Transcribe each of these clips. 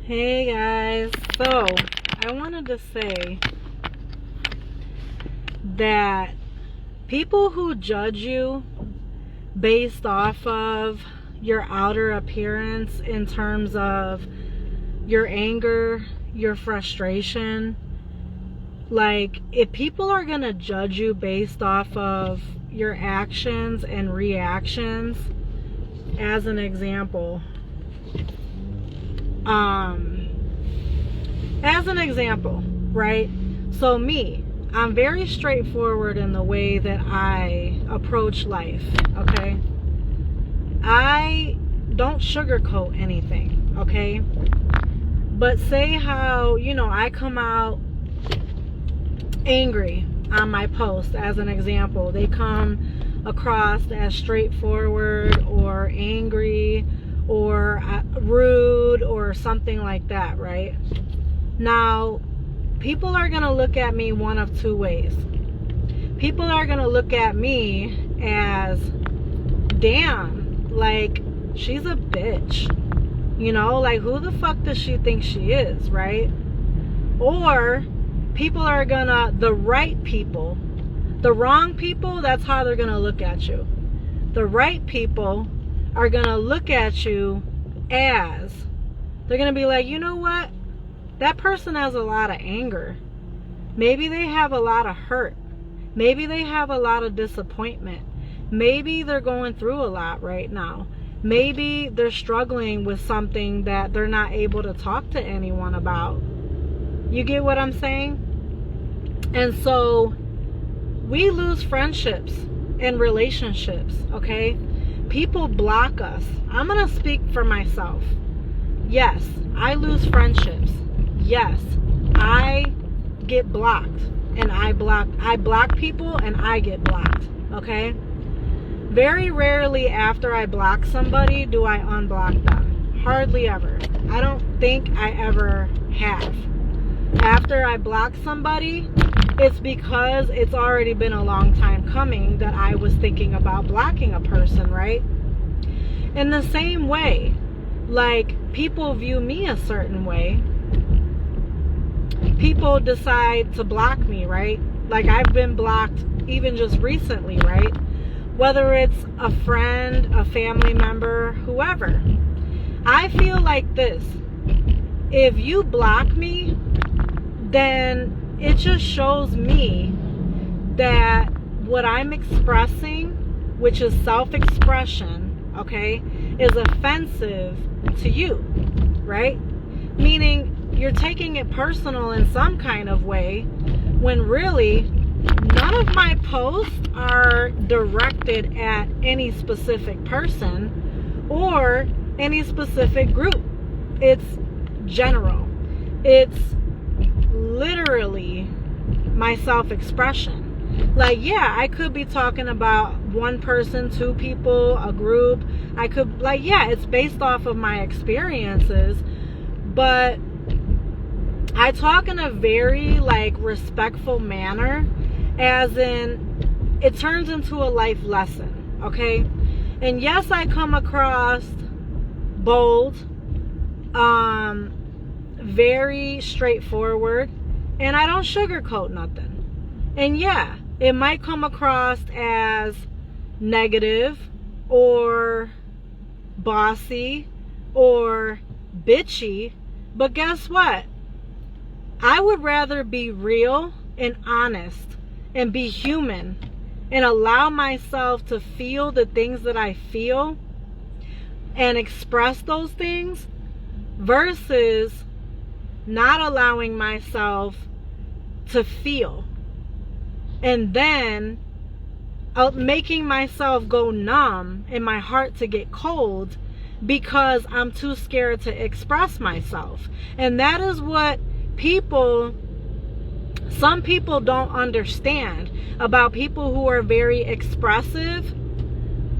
Hey guys, so I wanted to say that people who judge you based off of your outer appearance in terms of your anger, your frustration, like if people are gonna judge you based off of your actions and reactions, as an example, right? So me, I'm very straightforward in the way that I approach life, okay? I don't sugarcoat anything, okay? But say how, I come out angry on my post, as an example. They come across as straightforward or angry or rude or something like that, right? Now, people are going to look at me one of two ways. People are going to look at me as, damn, like, she's a bitch. Like, who the fuck does she think she is, right? Or people are gonna, the right people, the wrong people, that's how they're gonna look at you. The right people are gonna look at you as, they're gonna be like, you know what? That person has a lot of anger. Maybe they have a lot of hurt. Maybe they have a lot of disappointment. Maybe they're going through a lot right now. Maybe they're struggling with something that they're not able to talk to anyone about. You get what I'm saying? And so we lose friendships and relationships, okay? People block us. I'm going to speak for myself. Yes, I lose friendships. Yes, I get blocked. And I block people and I get blocked, okay? Very rarely after I block somebody do I unblock them. Hardly ever. I don't think I ever have. After I block somebody, it's because it's already been a long time coming that I was thinking about blocking a person, right? In the same way, like, people view me a certain way. People decide to block me, right? Like, I've been blocked even just recently, right? Whether it's a friend, a family member, whoever. I feel like this. If you block me, then it just shows me that what I'm expressing, which is self-expression, okay, is offensive to you, right? Meaning you're taking it personal in some kind of way when really none of my posts are directed at any specific person or any specific group. It's general. It's literally my self-expression. Like, yeah, I could be talking about one person, two people, a group. I could, like, yeah, it's based off of my experiences, but I talk in a very, like, respectful manner, as in it turns into a life lesson, okay? And yes, I come across bold, very straightforward, and I don't sugarcoat nothing. And yeah, it might come across as negative or bossy or bitchy, but guess what? I would rather be real and honest and be human and allow myself to feel the things that I feel and express those things versus not allowing myself to feel and then making myself go numb and my heart to get cold because I'm too scared to express myself. And that is what some people don't understand about people who are very expressive.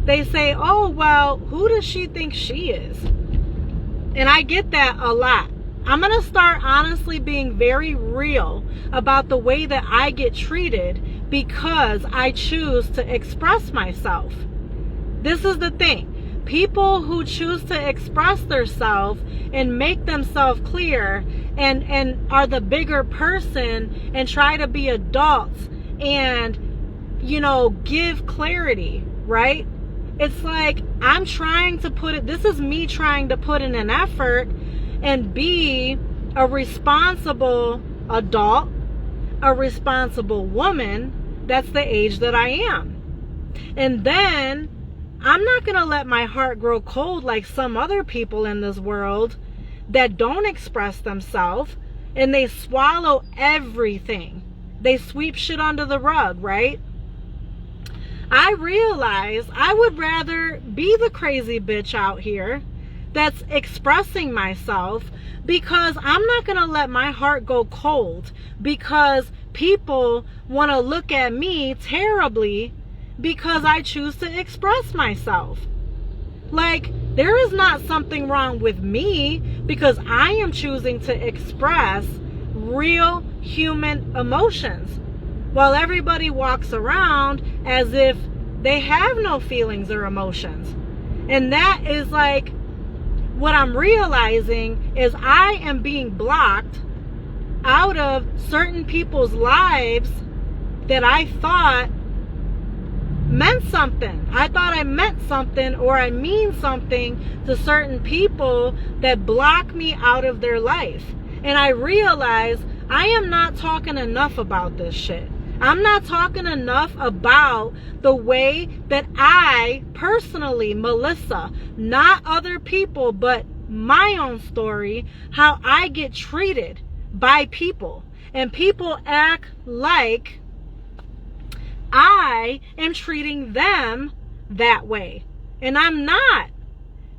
They say, oh, well, who does she think she is? And I get that a lot. I'm going to start honestly being very real about the way that I get treated because I choose to express myself. This is the thing. People who choose to express themselves and make themselves clear and are the bigger person and try to be adults and, you know, give clarity, right? It's like I'm trying to put it, this is me trying to put in an effort and be a responsible adult, a responsible woman that's the age that I am. And then I'm not going to let my heart grow cold like some other people in this world that don't express themselves and they swallow everything. They sweep shit under the rug, right? I realize I would rather be the crazy bitch out here that's expressing myself, because I'm not going to let my heart go cold because people want to look at me terribly because I choose to express myself. Like, there is not something wrong with me because I am choosing to express real human emotions, while everybody walks around as if they have no feelings or emotions. And that is like, what I'm realizing is I am being blocked out of certain people's lives that I thought meant something. I thought I meant something, or I mean something to certain people that block me out of their life. And I realize I am not talking enough about this shit. I'm not talking enough about the way that I personally, Melissa, not other people, but my own story, how I get treated by people. And people act like I am treating them that way. And I'm not.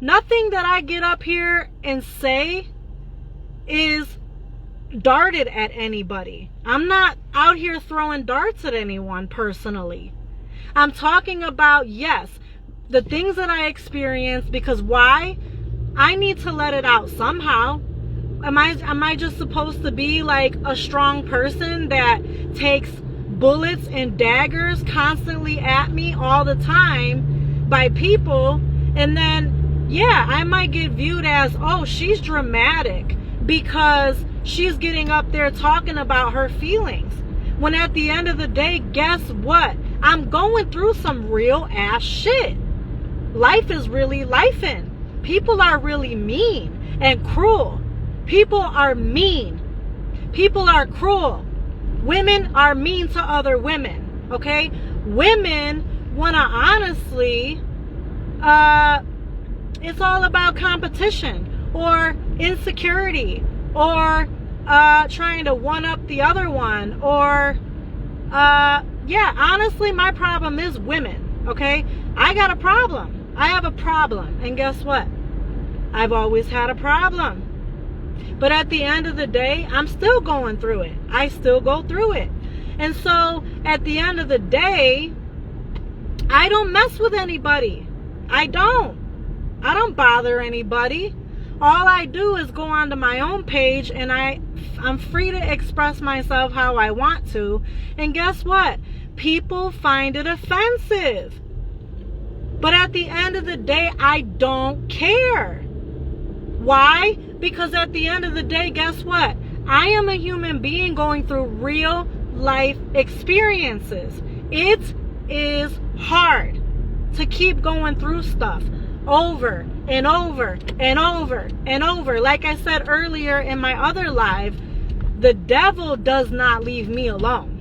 Nothing that I get up here and say is darted at anybody. I'm not out here throwing darts at anyone personally. I'm talking about, yes, the things that I experienced, because why? I need to let it out somehow. Am I just supposed to be like a strong person that takes bullets and daggers constantly at me all the time by people, and then, yeah, I might get viewed as, oh, she's dramatic because she's getting up there talking about her feelings. When at the end of the day, guess what? I'm going through some real ass shit. Life is really lifing. People are really mean and cruel. People are mean. People are cruel. Women are mean to other women, okay? Women want to honestly, it's all about competition or insecurity or trying to one-up the other one, or yeah, honestly, my problem is women, okay? I got a problem. I have a problem. And guess what? I've always had a problem. But at the end of the day, I'm still going through it. I still go through it. And so at the end of the day, I don't mess with anybody. I don't bother anybody. All I do is go onto my own page, and I'm free to express myself how I want to. And guess what? People find it offensive. But at the end of the day, I don't care. Why? Because at the end of the day, guess what? I am a human being going through real life experiences. It is hard to keep going through stuff over and over and over and over. Like I said earlier in my other live, the devil does not leave me alone.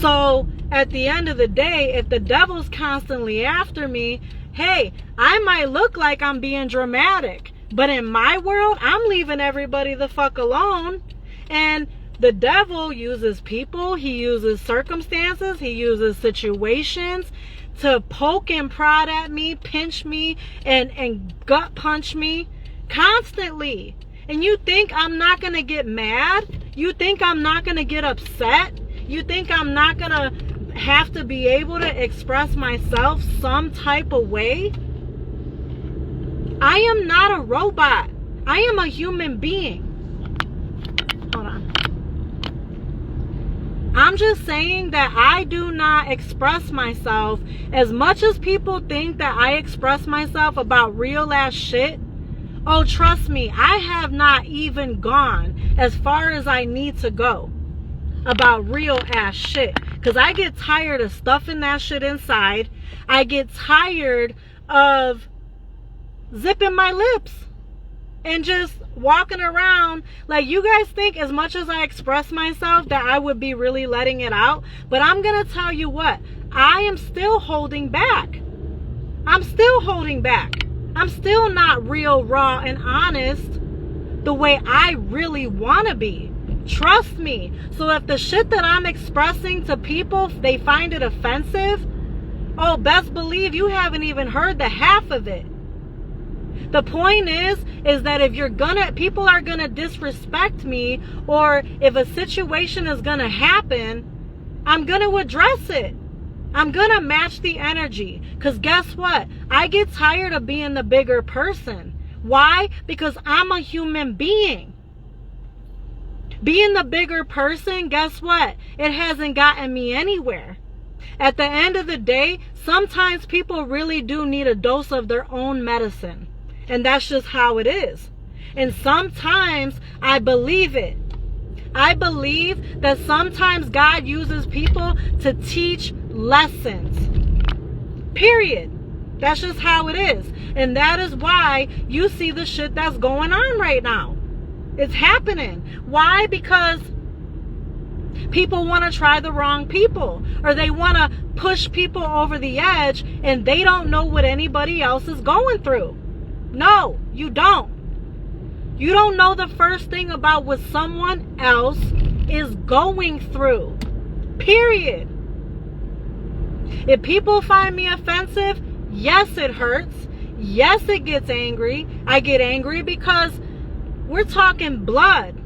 So at the end of the day, if the devil's constantly after me, hey, I might look like I'm being dramatic, but in my world, I'm leaving everybody the fuck alone. And the devil uses people, he uses circumstances, he uses situations to poke and prod at me, pinch me, and gut punch me constantly. And you think I'm not going to get mad? You think I'm not going to get upset? You think I'm not going to have to be able to express myself some type of way? I am not a robot. I am a human being. Hold on. I'm just saying that I do not express myself as much as people think that I express myself about real ass shit Oh, trust me, I have not even gone as far as I need to go about real ass shit. Because I get tired of stuffing that shit inside. I get tired of zipping my lips and just walking around. Like, you guys think as much as I express myself that I would be really letting it out. But I'm going to tell you what, I am still holding back. I'm still holding back. I'm still not real, raw, and honest the way I really want to be. Trust me. So if the shit that I'm expressing to people, they find it offensive, oh, best believe you haven't even heard the half of it. The point is that if people are gonna disrespect me, or if a situation is gonna happen, I'm gonna address it. I'm gonna match the energy. Because guess what? I get tired of being the bigger person. Why? Because I'm a human being. Being the bigger person, guess what? It hasn't gotten me anywhere. At the end of the day, sometimes people really do need a dose of their own medicine. And that's just how it is. And sometimes I believe it. I believe that sometimes God uses people to teach lessons. Period. That's just how it is. And that is why you see the shit that's going on right now. It's happening. Why? Because people want to try the wrong people, or they want to push people over the edge, and they don't know what anybody else is going through. No, you don't. You don't know the first thing about what someone else is going through. Period. If people find me offensive, yes, it hurts. Yes, it gets angry. I get angry because we're talking blood.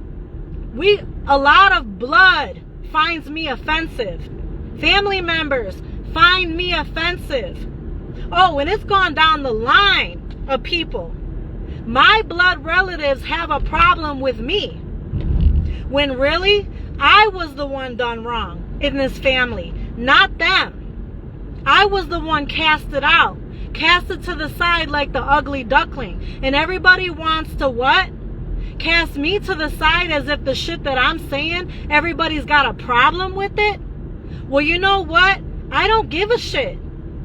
A lot of blood finds me offensive. Family members find me offensive. Oh, and it's gone down the line of people. My blood relatives have a problem with me, when really I was the one done wrong in this family, not them. I was the one casted out, casted to the side like the ugly duckling. And everybody wants to what? Cast me to the side as if the shit that I'm saying, everybody's got a problem with it. Well, you know what? I don't give a shit.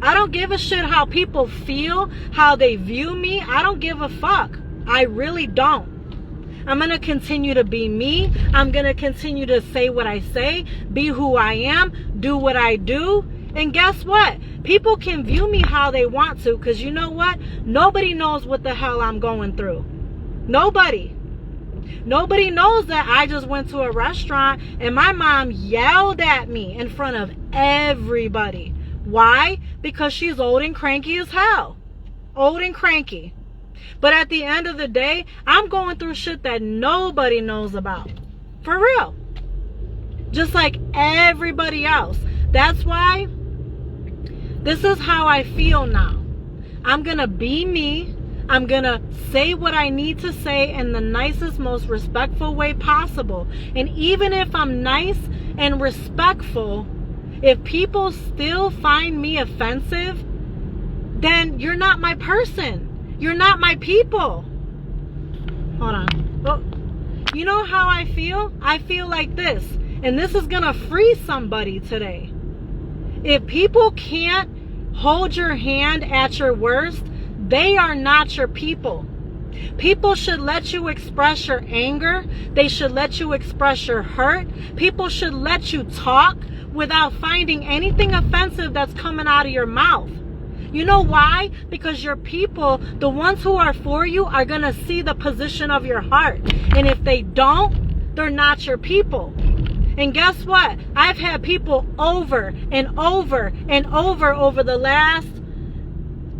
I don't give a shit how people feel, how they view me. I don't give a fuck. I really don't. I'm going to continue to be me. I'm going to continue to say what I say, be who I am, do what I do. And guess what? People can view me how they want to, because you know what? Nobody knows what the hell I'm going through. Nobody. Nobody knows that I just went to a restaurant and my mom yelled at me in front of everybody. Why? Because she's old and cranky as hell. Old and cranky. But at the end of the day, I'm going through shit that nobody knows about. For real. Just like everybody else. That's why this is how I feel now. I'm going to be me. I'm going to say what I need to say in the nicest, most respectful way possible. And even if I'm nice and respectful, if people still find me offensive, then you're not my person. You're not my people. Hold on. Well, you know how I feel? I feel like this. And this is going to free somebody today. If people can't hold your hand at your worst, they are not your people. People should let you express your anger. They should let you express your hurt. People should let you talk without finding anything offensive that's coming out of your mouth. You know why? Because your people, the ones who are for you, are going to see the position of your heart. And if they don't, they're not your people. And guess what? I've had people over and over and over the last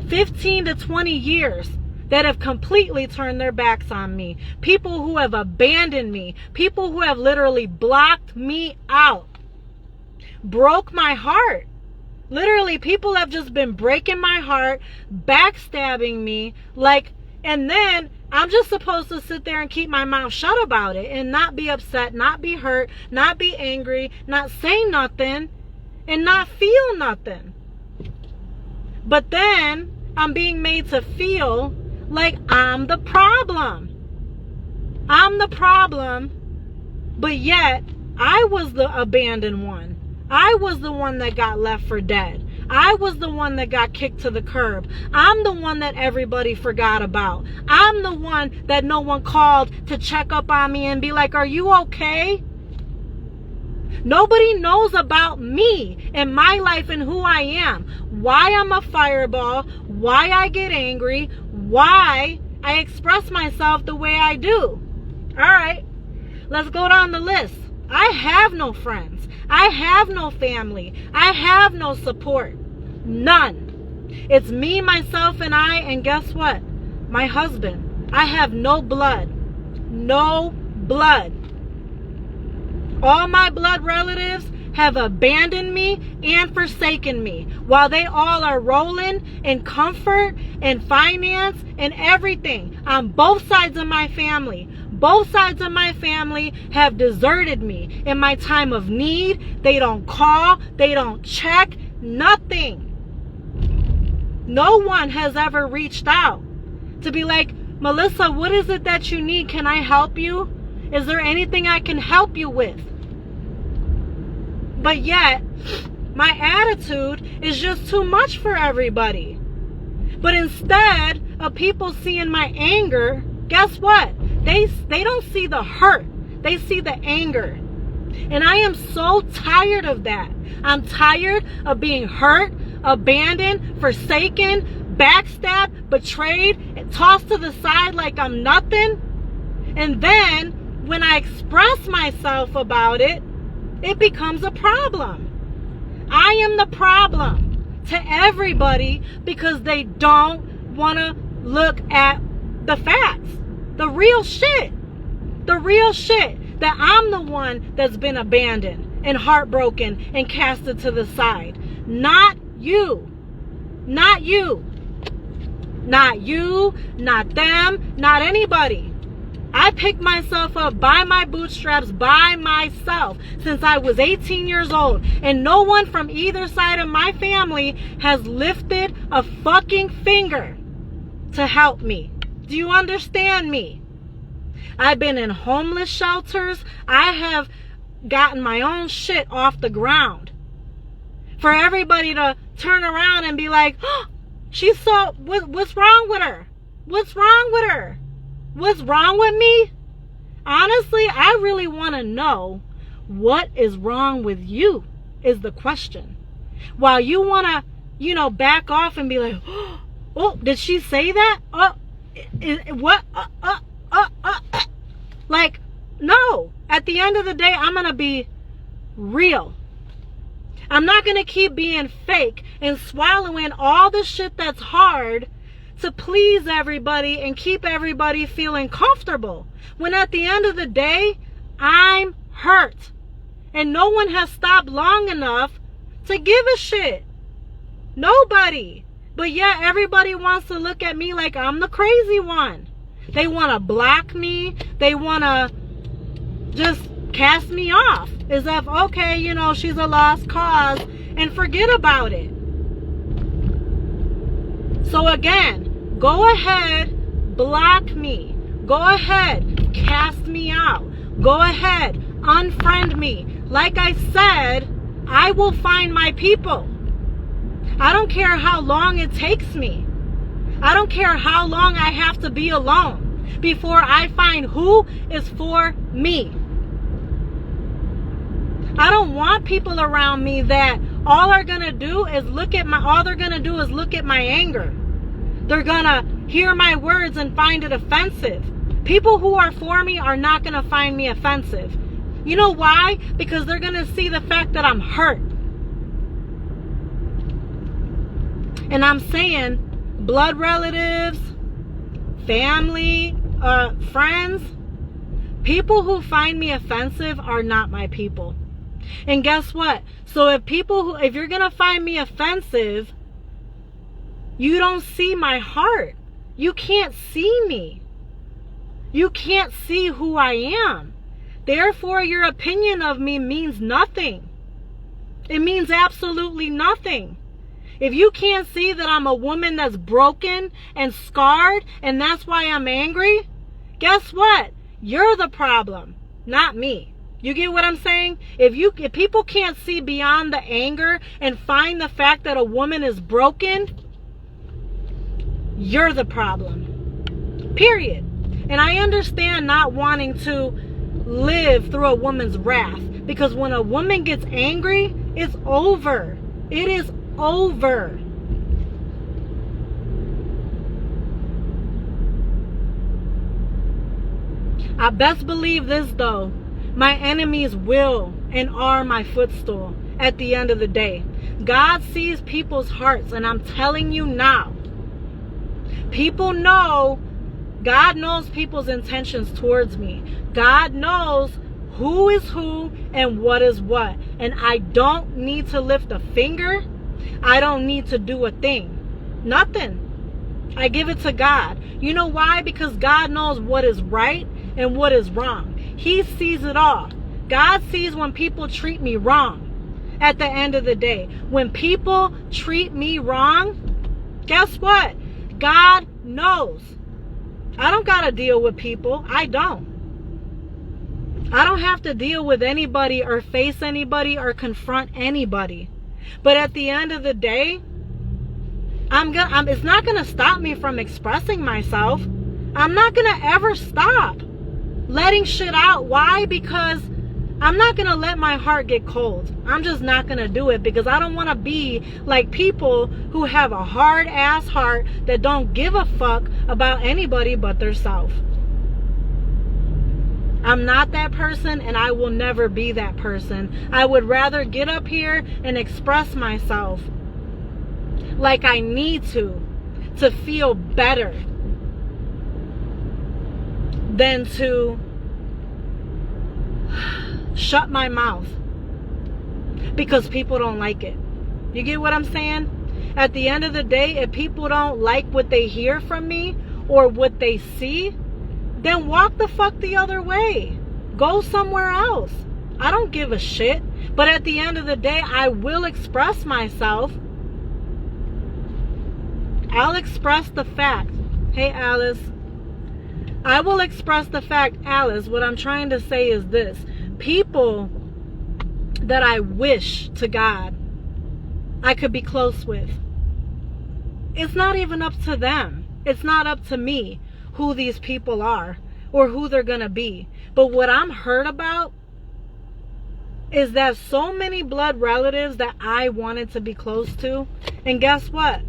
15 to 20 years that have completely turned their backs on me. People who have abandoned me. People who have literally blocked me out. Broke my heart. Literally, people have just been breaking my heart, backstabbing me, and then I'm just supposed to sit there and keep my mouth shut about it and not be upset, not be hurt, not be angry, not say nothing, and not feel nothing. But then I'm being made to feel like I'm the problem. I'm the problem, but yet I was the abandoned one. I was the one that got left for dead. I was the one that got kicked to the curb. I'm the one that everybody forgot about. I'm the one that no one called to check up on me and be like, are you okay? Nobody knows about me and my life and who I am. Why I'm a fireball, why I get angry, why I express myself the way I do. All right, let's go down the list. I have no friends. I have no family. I have no support. None. It's me, myself, and I, and guess what? My husband. I have no blood. No blood. All my blood relatives have abandoned me and forsaken me, while they all are rolling in comfort and finance and everything on both sides of my family. Both sides of my family have deserted me in my time of need. They don't call, they don't check, nothing. No one has ever reached out to be like, Melissa, what is it that you need? Can I help you? Is there anything I can help you with? But yet, my attitude is just too much for everybody. But instead of people seeing my anger, guess what? They don't see the hurt. They see the anger. And I am so tired of that. I'm tired of being hurt, abandoned, forsaken, backstabbed, betrayed, and tossed to the side like I'm nothing. And then when I express myself about it, it becomes a problem. I am the problem to everybody because they don't want to look at the facts. The real shit. The real shit. That I'm the one that's been abandoned and heartbroken and casted to the side. Not you. Not you. Not you. Not them. Not anybody. I picked myself up by my bootstraps by myself since I was 18 years old. And no one from either side of my family has lifted a fucking finger to help me. Do you understand me? I've been in homeless shelters. I have gotten my own shit off the ground. For everybody to turn around and be like, oh, she's so, what's wrong with her? What's wrong with her? What's wrong with me? Honestly, I really want to know what is wrong with you is the question. While you want to, back off and be like, oh, did she say that? What? Like, no. At the end of the day, I'm going to be real. I'm not going to keep being fake and swallowing all the shit that's hard to please everybody and keep everybody feeling comfortable. When at the end of the day, I'm hurt. And no one has stopped long enough to give a shit. Nobody. But yet everybody wants to look at me like I'm the crazy one. They want to block me. They want to just cast me off. As if, okay, she's a lost cause and forget about it. So again, go ahead, block me. Go ahead, cast me out. Go ahead, unfriend me. Like I said, I will find my people. I don't care how long it takes me. I don't care how long I have to be alone before I find who is for me. I don't want people around me that all they're gonna do is look at my anger. They're gonna hear my words and find it offensive. People who are for me are not gonna find me offensive. You know why? Because they're gonna see the fact that I'm hurt. And I'm saying, blood relatives, family, friends, people who find me offensive are not my people. And guess what? So if you're gonna find me offensive, you don't see my heart. You can't see me. You can't see who I am. Therefore, your opinion of me means nothing. It means absolutely nothing. If you can't see that I'm a woman that's broken and scarred and that's why I'm angry, guess what? You're the problem, not me. You get what I'm saying? If people can't see beyond the anger and find the fact that a woman is broken, you're the problem. Period. And I understand not wanting to live through a woman's wrath, because when a woman gets angry, it's over. It is over. I best believe this though. My enemies will and are my footstool at the end of the day. God sees people's hearts, and I'm telling you now. People know, God knows people's intentions towards me. God knows who is who and what is what. And I don't need to lift a finger. I don't need to do a thing. Nothing. I give it to God. You know why? Because God knows what is right and what is wrong. He sees it all. God sees when people treat me wrong at the end of the day. When people treat me wrong, guess what? God knows. I don't got to deal with people. I don't have to deal with anybody or face anybody or confront anybody. But at the end of the day, it's not going to stop me from expressing myself. I'm not going to ever stop letting shit out. Why? Because I'm not going to let my heart get cold. I'm just not going to do it, because I don't want to be like people who have a hard ass heart that don't give a fuck about anybody but theirself. I'm not that person, and I will never be that person. I would rather get up here and express myself like I need to feel better, than to shut my mouth because people don't like it. You get what I'm saying? At the end of the day, if people don't like what they hear from me or what they see, then walk the fuck the other way. Go somewhere else. I don't give a shit. But at the end of the day, I will express myself. I'll express the fact. Hey, Alice. I will express the fact, Alice. What I'm trying to say is this. People that I wish to God I could be close with, it's not even up to them. It's not up to me who these people are or who they're gonna be. But what I'm hurt about is that so many blood relatives that I wanted to be close to, and guess what?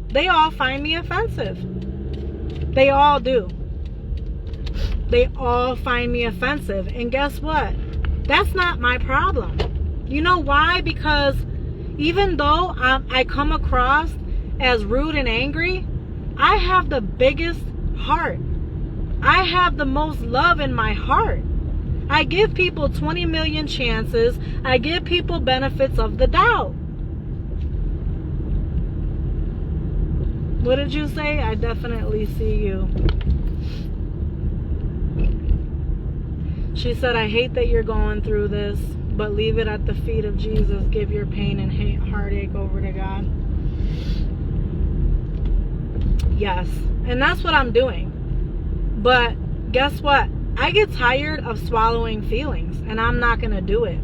They all find me offensive. They all do. They all find me offensive. And guess what? That's not my problem. You know why? Because even though I come across as rude and angry, I have the biggest heart. I have the most love in my heart. I give people 20 million chances. I give people benefits of the doubt. What did you say? I definitely see you. She said, I hate that you're going through this, but leave it at the feet of Jesus. Give your pain and heartache over to God. Yes, and that's what I'm doing. But guess what? I get tired of swallowing feelings, and I'm not going to do it.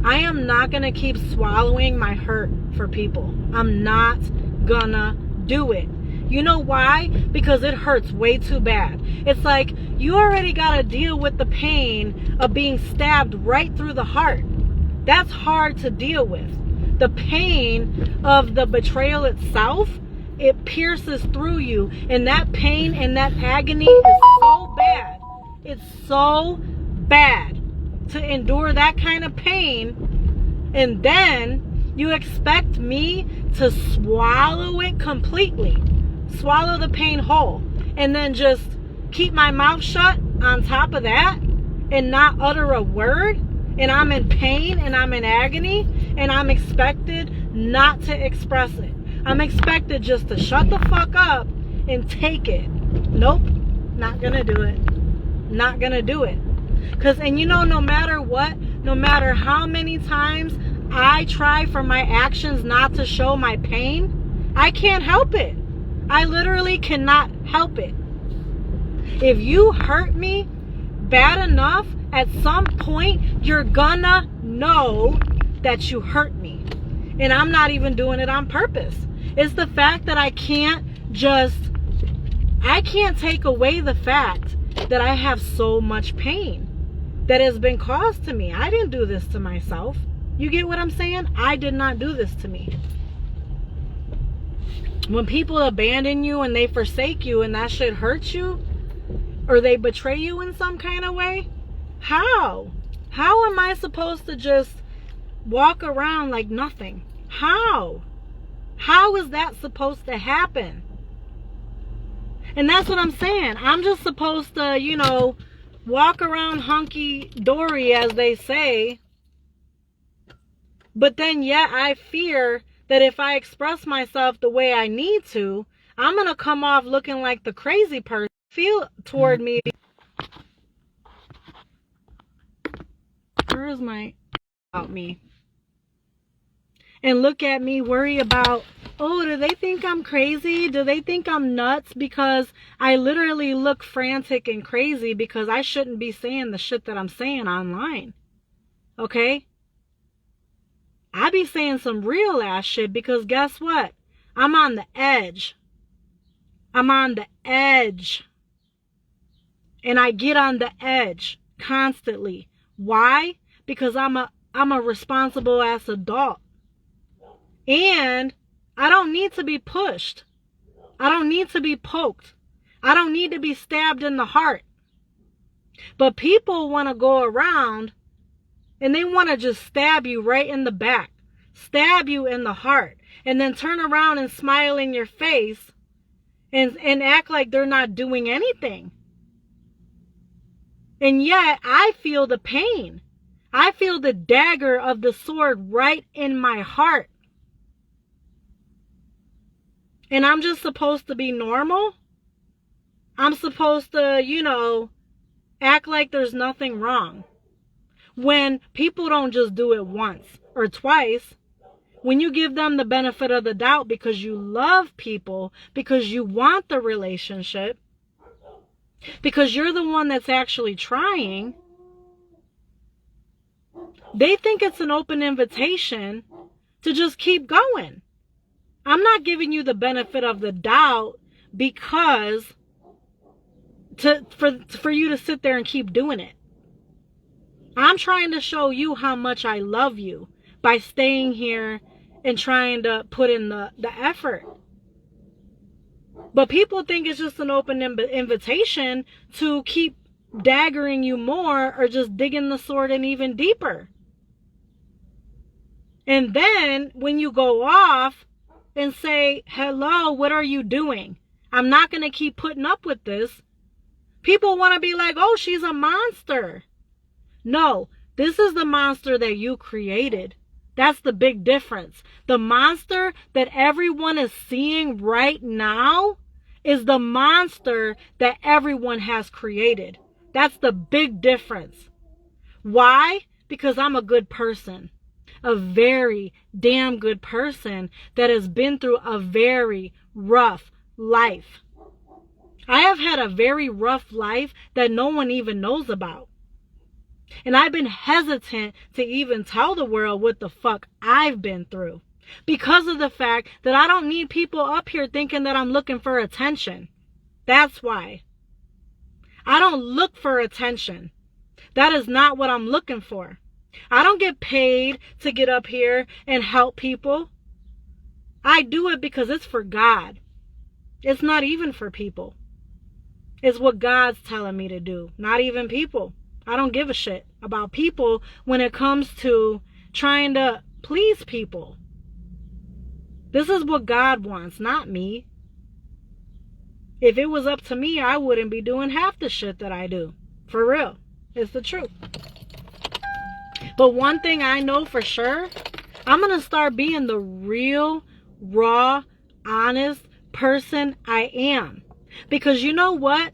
I am not going to keep swallowing my hurt for people. I'm not gonna do it. You know why? Because it hurts way too bad. It's like you already got to deal with the pain of being stabbed right through the heart. That's hard to deal with. The pain of the betrayal itself, it pierces through you. And that pain and that agony is so bad. It's so bad to endure that kind of pain. And then you expect me to swallow it completely. Swallow the pain whole, and then just keep my mouth shut on top of that and not utter a word, and I'm in pain and I'm in agony, and I'm expected not to express it. I'm expected just to shut the fuck up and take it. Nope, not gonna do it. Not gonna do it. And you know, no matter what, no matter how many times I try for my actions not to show my pain, I can't help it. I literally cannot help it. If you hurt me bad enough, at some point, you're gonna know that you hurt me. And I'm not even doing it on purpose. It's the fact that I can't take away the fact that I have so much pain that has been caused to me. I didn't do this to myself. You get what I'm saying? I did not do this to me. When people abandon you and they forsake you and that shit hurts you, or they betray you in some kind of way, how am I supposed to just walk around like nothing? How is that supposed to happen? And that's what I'm saying. I'm just supposed to, walk around hunky-dory, as they say. But then yet I fear that if I express myself the way I need to, I'm going to come off looking like the crazy person. Feel toward me. Where is my about me? And look at me, worry about, oh, do they think I'm crazy? Do they think I'm nuts? Because I literally look frantic and crazy because I shouldn't be saying the shit that I'm saying online. Okay? I be saying some real ass shit because guess what? I'm on the edge. I'm on the edge. And I get on the edge constantly. Why? Because I'm a responsible ass adult. And I don't need to be pushed. I don't need to be poked. I don't need to be stabbed in the heart. But people want to go around and they want to just stab you right in the back, stab you in the heart, and then turn around and smile in your face and act like they're not doing anything. And yet I feel the pain. I feel the dagger of the sword right in my heart. And I'm just supposed to be normal? I'm supposed to, act like there's nothing wrong. When people don't just do it once or twice, when you give them the benefit of the doubt because you love people, because you want the relationship, because you're the one that's actually trying, they think it's an open invitation to just keep going. I'm not giving you the benefit of the doubt because for you to sit there and keep doing it. I'm trying to show you how much I love you by staying here and trying to put in the effort. But people think it's just an open invitation to keep daggering you more or just digging the sword in even deeper. And then when you go off and say, hello, what are you doing? I'm not going to keep putting up with this. People want to be like, oh, she's a monster. No, this is the monster that you created. That's the big difference. The monster that everyone is seeing right now is the monster that everyone has created. That's the big difference. Why? Because I'm a good person. A very damn good person that has been through a very rough life. I have had a very rough life that no one even knows about. And I've been hesitant to even tell the world what the fuck I've been through. Because of the fact that I don't need people up here thinking that I'm looking for attention. That's why. I don't look for attention. That is not what I'm looking for. I don't get paid to get up here and help people. I do it because it's for God. It's not even for people. It's what God's telling me to do. Not even people. I don't give a shit about people when it comes to trying to please people. This is what God wants, not me. If it was up to me, I wouldn't be doing half the shit that I do. For real. It's the truth. But one thing I know for sure, I'm going to start being the real, raw, honest person I am. Because you know what?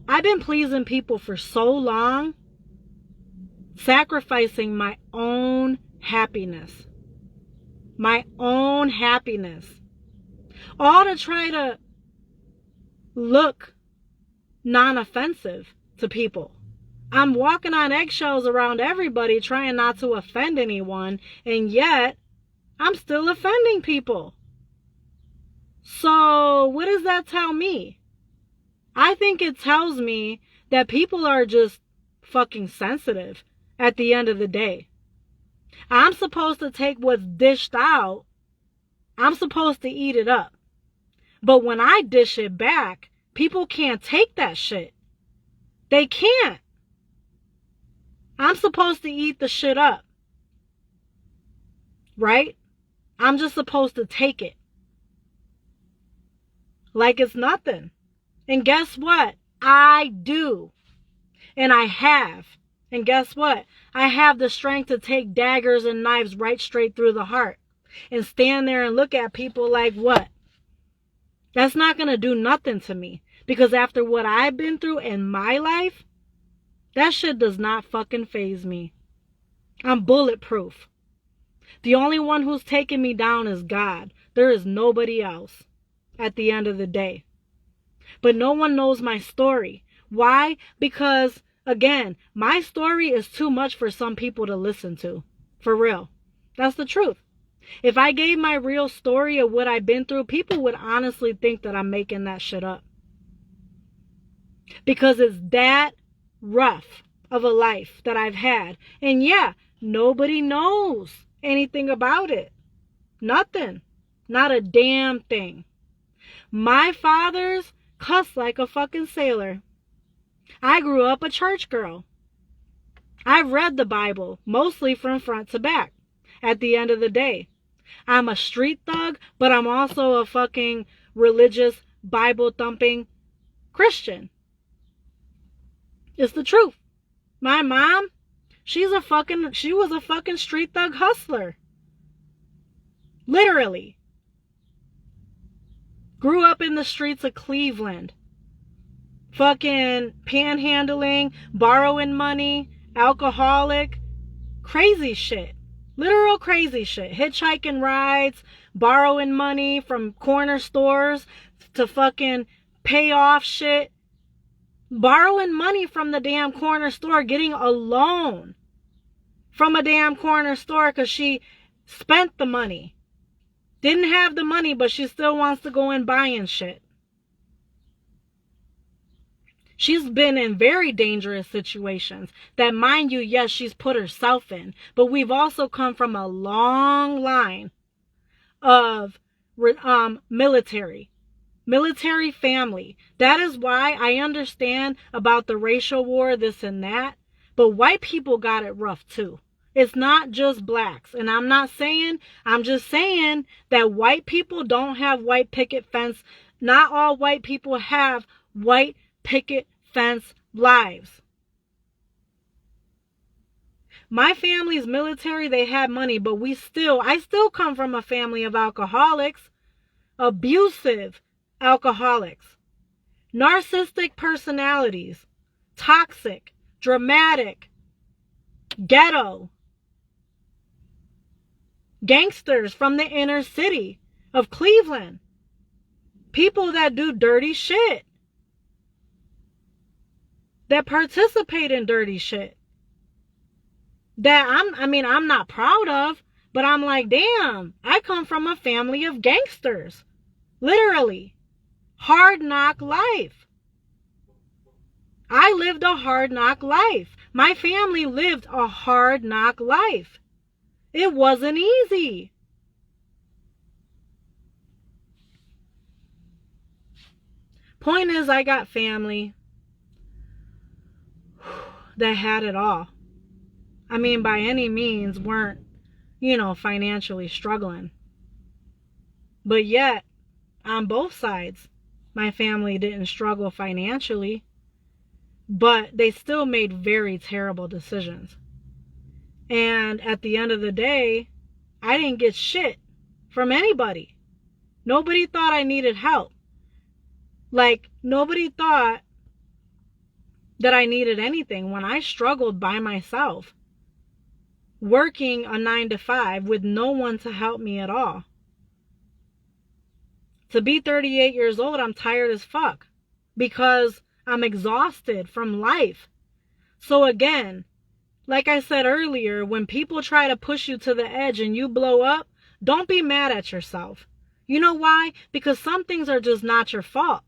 I've been pleasing people for so long, sacrificing my own happiness. My own happiness. All to try to look non-offensive to people. I'm walking on eggshells around everybody, trying not to offend anyone, and yet I'm still offending people. So what does that tell me? I think it tells me that people are just fucking sensitive at the end of the day. I'm supposed to take what's dished out. I'm supposed to eat it up. But when I dish it back, people can't take that shit. They can't. I'm supposed to eat the shit up. Right? I'm just supposed to take it. Like it's nothing. And guess what? I do. And I have. And guess what? I have the strength to take daggers and knives right straight through the heart. And stand there and look at people like what? That's not going to do nothing to me. Because after what I've been through in my life, that shit does not fucking faze me. I'm bulletproof. The only one who's taking me down is God. There is nobody else at the end of the day. But no one knows my story. Why? Because, again, my story is too much for some people to listen to. For real. That's the truth. If I gave my real story of what I've been through, people would honestly think that I'm making that shit up. Because it's that rough of a life that I've had. And yeah, nobody knows anything about it. Nothing. Not a damn thing. My father's cussed like a fucking sailor. I grew up a church girl. I've read the Bible, mostly from front to back. At the end of the day, I'm a street thug, but I'm also a fucking religious, Bible-thumping Christian. It's the truth. My mom, she was a fucking street thug hustler. Literally. Grew up in the streets of Cleveland. Fucking panhandling, borrowing money, alcoholic, crazy shit. Literal crazy shit. Hitchhiking rides, borrowing money from corner stores to fucking pay off shit. Borrowing money from the damn corner store, getting a loan from a damn corner store because she spent the money. Didn't have the money, but she still wants to go in buying shit. She's been in very dangerous situations that, mind you, yes, she's put herself in. But we've also come from a long line of military family. That is why I understand about the racial war, this and that. But white people got it rough too. It's not just blacks. And I'm just saying that white people don't have white picket fence. Not all white people have white picket fence lives. My family's military, they had money, but I still come from a family of alcoholics, abusive alcoholics, narcissistic personalities, toxic, dramatic, ghetto, gangsters from the inner city of Cleveland, people that do dirty shit, that participate in dirty shit, that I'm not proud of, but I'm like, damn, I come from a family of gangsters. Literally. Hard knock life. I lived a hard knock life. My family lived a hard knock life. It wasn't easy. Point is, I got family that had it all. I mean, by any means weren't, financially struggling. But yet, on both sides, my family didn't struggle financially, but they still made very terrible decisions. And at the end of the day, I didn't get shit from anybody. Nobody thought I needed help. Like, nobody thought that I needed anything when I struggled by myself, working a 9 to 5 with no one to help me at all. To be 38 years old, I'm tired as fuck because I'm exhausted from life. So again, like I said earlier, when people try to push you to the edge and you blow up, don't be mad at yourself. You know why? Because some things are just not your fault.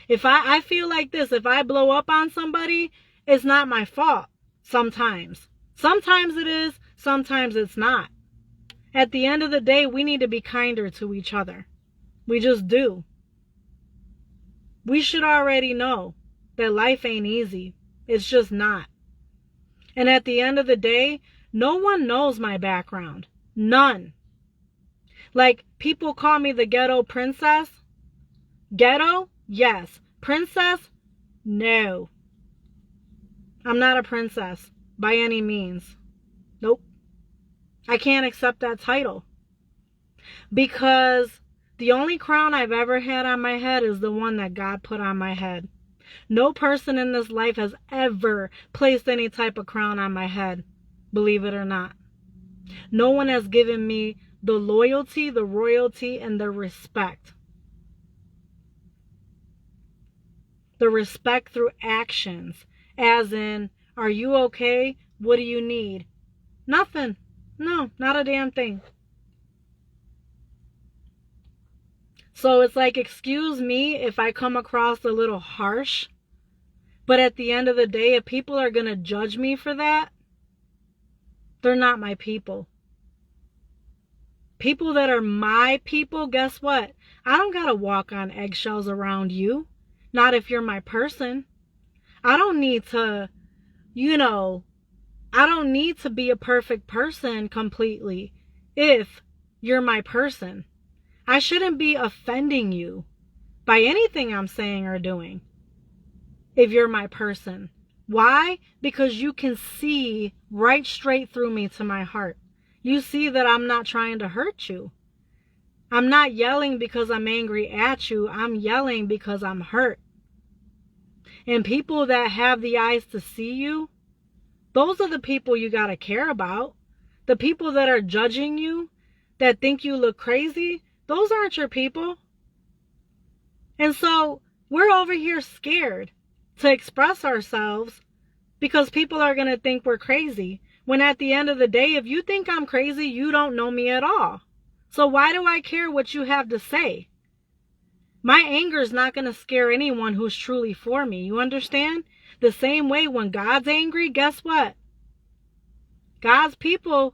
If I feel like this, if I blow up on somebody, it's not my fault. Sometimes. Sometimes it is, sometimes it's not. At the end of the day, we need to be kinder to each other. We just do. We should already know that life ain't easy. It's just not. And at the end of the day, no one knows my background. None. Like, people call me the ghetto princess. Ghetto? Yes. Princess? No. I'm not a princess by any means. Nope. I can't accept that title. Because the only crown I've ever had on my head is the one that God put on my head. No person in this life has ever placed any type of crown on my head, believe it or not. No one has given me the loyalty, the royalty, and the respect. The respect through actions, as in, are you okay? What do you need? Nothing. No, not a damn thing. So it's like, excuse me if I come across a little harsh, but at the end of the day, if people are going to judge me for that, they're not my people. People that are my people, guess what? I don't got to walk on eggshells around you. Not if you're my person. I don't need to, I don't need to be a perfect person completely if you're my person. I shouldn't be offending you by anything I'm saying or doing if you're my person. Why? Because you can see right straight through me to my heart. You see that I'm not trying to hurt you. I'm not yelling because I'm angry at you. I'm yelling because I'm hurt. And people that have the eyes to see you, those are the people you got to care about. The people that are judging you, that think you look crazy, those aren't your people. And so we're over here scared to express ourselves because people are going to think we're crazy. When at the end of the day, if you think I'm crazy, you don't know me at all. So why do I care what you have to say? My anger is not going to scare anyone who's truly for me. You understand? The same way when God's angry, guess what? God's people,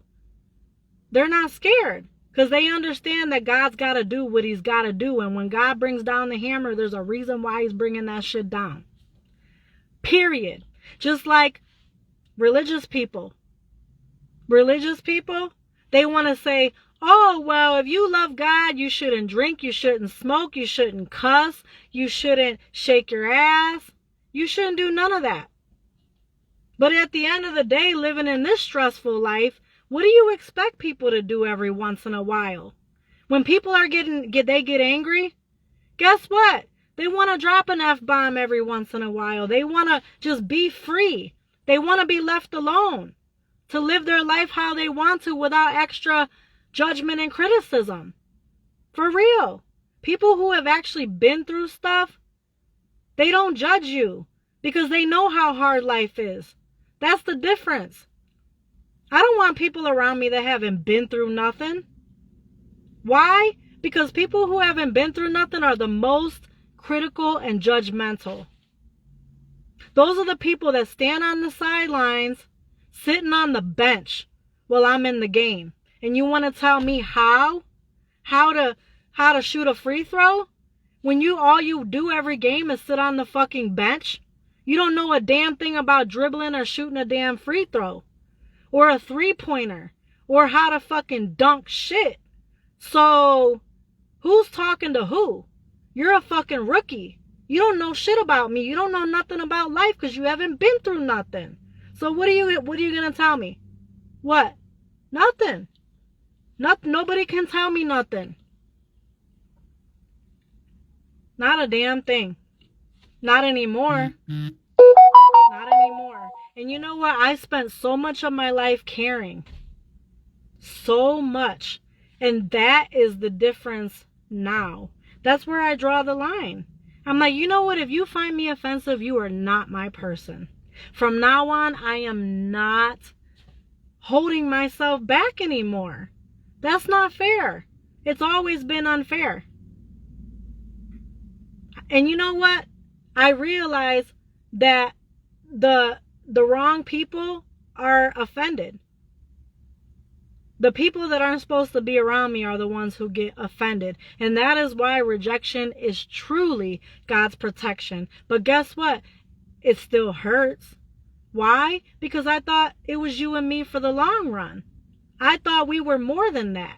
they're not scared because they understand that God's got to do what he's got to do. And when God brings down the hammer, there's a reason why he's bringing that shit down. Period. Just like religious people. Religious people, they want to say, oh, well, if you love God, you shouldn't drink, you shouldn't smoke, you shouldn't cuss, you shouldn't shake your ass. You shouldn't do none of that. But at the end of the day, living in this stressful life, what do you expect people to do every once in a while? When people are get angry, guess what? They want to drop an F-bomb every once in a while. They want to just be free. They want to be left alone to live their life how they want to without extra judgment and criticism. For real. People who have actually been through stuff, they don't judge you because they know how hard life is. That's the difference. I don't want people around me that haven't been through nothing. Why? Because people who haven't been through nothing are the most critical and judgmental. Those are the people that stand on the sidelines, sitting on the bench while I'm in the game. And you want to tell me how to shoot a free throw? When all you do every game is sit on the fucking bench? You don't know a damn thing about dribbling or shooting a damn free throw. Or a three-pointer. Or how to fucking dunk shit. So, who's talking to who? You're a fucking rookie. You don't know shit about me. You don't know nothing about life because you haven't been through nothing. So what are you gonna tell me? What? Nothing. Nobody can tell me nothing. Not a damn thing. Not anymore. Not anymore. And you know what? I spent so much of my life caring. So much. And that is the difference now. That's where I draw the line. I'm like, you know what? If you find me offensive, you are not my person. From now on, I am not holding myself back anymore. That's not fair. It's always been unfair. And you know what? I realize that the wrong people are offended. The people that aren't supposed to be around me are the ones who get offended. And that is why rejection is truly God's protection. But guess what? It still hurts. Why? Because I thought it was you and me for the long run. I thought we were more than that.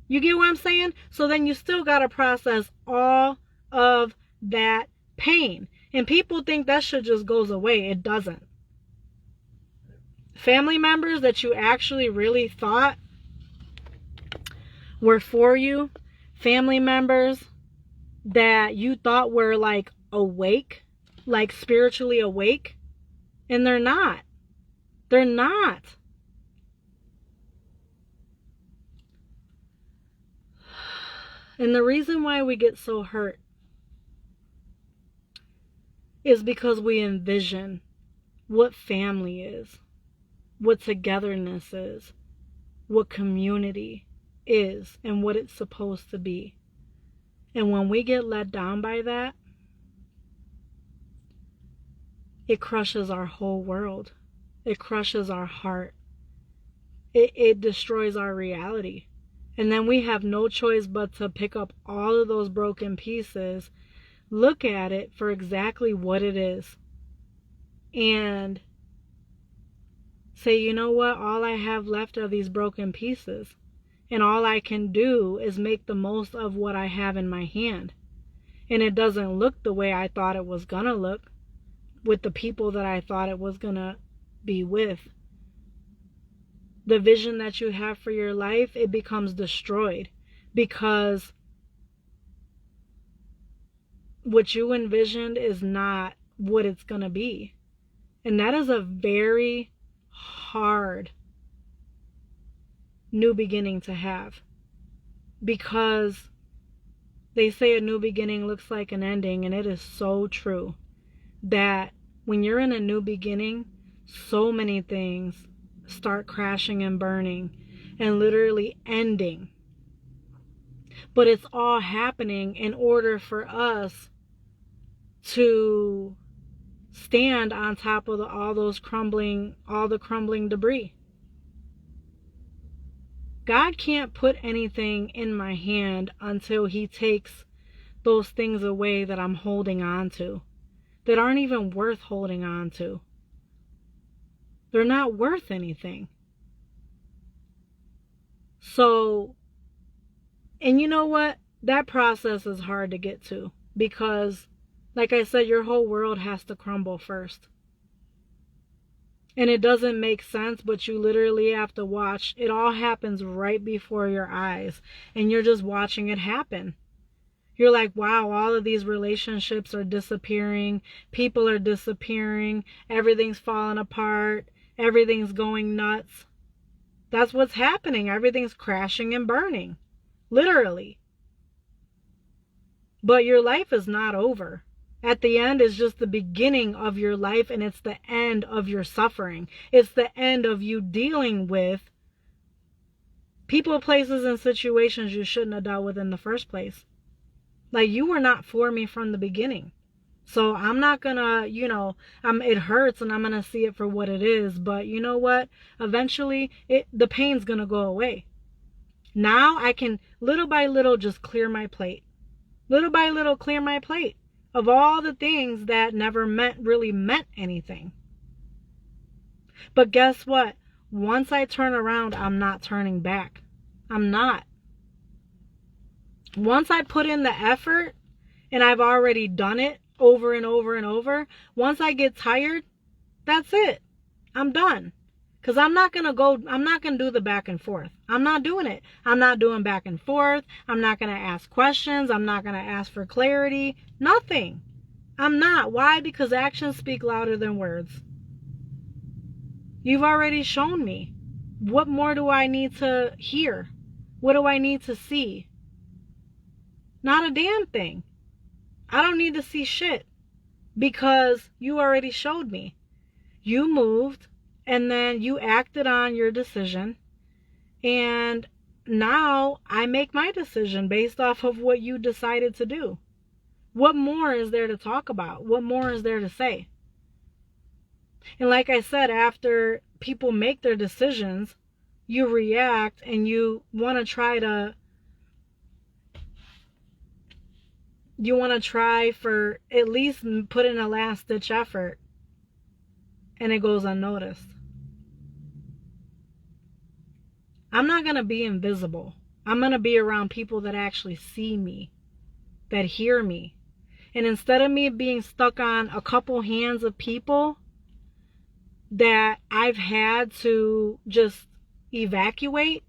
You get what I'm saying? So then you still got to process all of that pain. And people think that shit just goes away. It doesn't. Family members that you actually really thought were for you, family members that you thought were like awake, like spiritually awake, and they're not. They're not. And the reason why we get so hurt is because we envision what family is, what togetherness is, what community is, and what it's supposed to be. And when we get let down by that, it crushes our whole world. It crushes our heart. It destroys our reality. And then we have no choice but to pick up all of those broken pieces, look at it for exactly what it is, and say, you know what? All I have left are these broken pieces. And all I can do is make the most of what I have in my hand. And it doesn't look the way I thought it was going to look with the people that I thought it was going to be with. The vision that you have for your life, it becomes destroyed because what you envisioned is not what it's going to be. And that is a very hard new beginning to have, because they say a new beginning looks like an ending, and it is so true that when you're in a new beginning, so many things start crashing and burning and literally ending. But it's all happening in order for us to stand on top of all the crumbling debris. God can't put anything in my hand until he takes those things away that I'm holding on to, that aren't even worth holding on to. They're not worth anything. So, and you know what? That process is hard to get to because, like I said, your whole world has to crumble first. And it doesn't make sense, but you literally have to watch. It all happens right before your eyes, and you're just watching it happen. You're like, wow, all of these relationships are disappearing. People are disappearing. Everything's falling apart. Everything's going nuts. That's what's happening. Everything's crashing and burning. Literally. But your life is not over. At the end is just the beginning of your life, and it's the end of your suffering. It's the end of you dealing with people, places, and situations you shouldn't have dealt with in the first place. Like, you were not for me from the beginning. So I'm not gonna, it hurts and I'm gonna see it for what it is. But you know what? Eventually, the pain's gonna go away. Now I can, little by little, just clear my plate. Little by little, clear my plate of all the things that never really meant anything. But guess what? Once I turn around, I'm not turning back. I'm not. Once I put in the effort, and I've already done it over and over and over, once I get tired, that's it. I'm done. Because I'm not going to do the back and forth. I'm not doing it. I'm not doing back and forth. I'm not going to ask questions. I'm not going to ask for clarity. Nothing. I'm not. Why? Because actions speak louder than words. You've already shown me. What more do I need to hear? What do I need to see? Not a damn thing. I don't need to see shit because you already showed me. You moved and then you acted on your decision, and now I make my decision based off of what you decided to do. What more is there to talk about? What more is there to say? And like I said, after people make their decisions, you react and you want to try for at least put in a last ditch effort, and it goes unnoticed. I'm not going to be invisible. I'm going to be around people that actually see me, that hear me. And instead of me being stuck on a couple hands of people that I've had to just evacuate,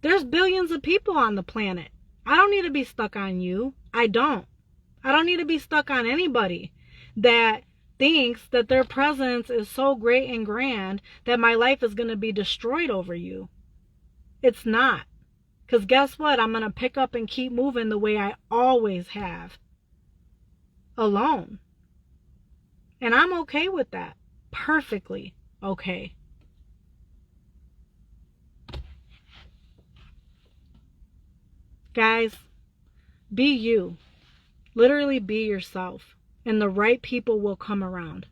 there's billions of people on the planet. I don't need to be stuck on you. I don't need to be stuck on anybody that thinks that their presence is so great and grand that my life is going to be destroyed over you. It's not. Because guess what? I'm going to pick up and keep moving the way I always have. Alone. And I'm okay with that. Perfectly okay. Guys, be you. Literally be yourself. And the right people will come around.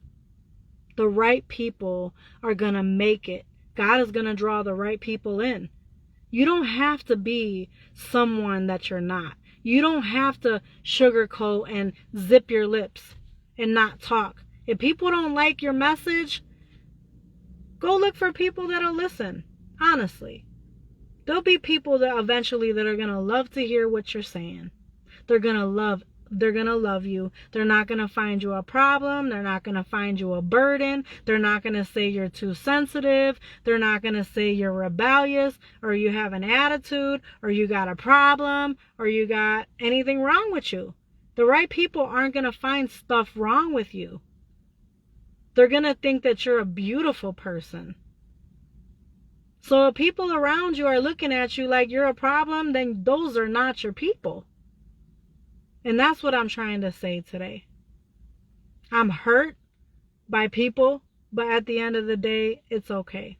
The right people are going to make it. God is going to draw the right people in. You don't have to be someone that you're not. You don't have to sugarcoat and zip your lips and not talk. If people don't like your message, go look for people that'll listen. Honestly. There'll be people that eventually that are going to love to hear what you're saying. They're going to love you. They're not going to find you a problem. They're not going to find you a burden. They're not going to say you're too sensitive. They're not going to say you're rebellious or you have an attitude or you got a problem or you got anything wrong with you. The right people aren't going to find stuff wrong with you. They're going to think that you're a beautiful person. So if people around you are looking at you like you're a problem, then those are not your people. And that's what I'm trying to say today. I'm hurt by people, but at the end of the day, it's okay.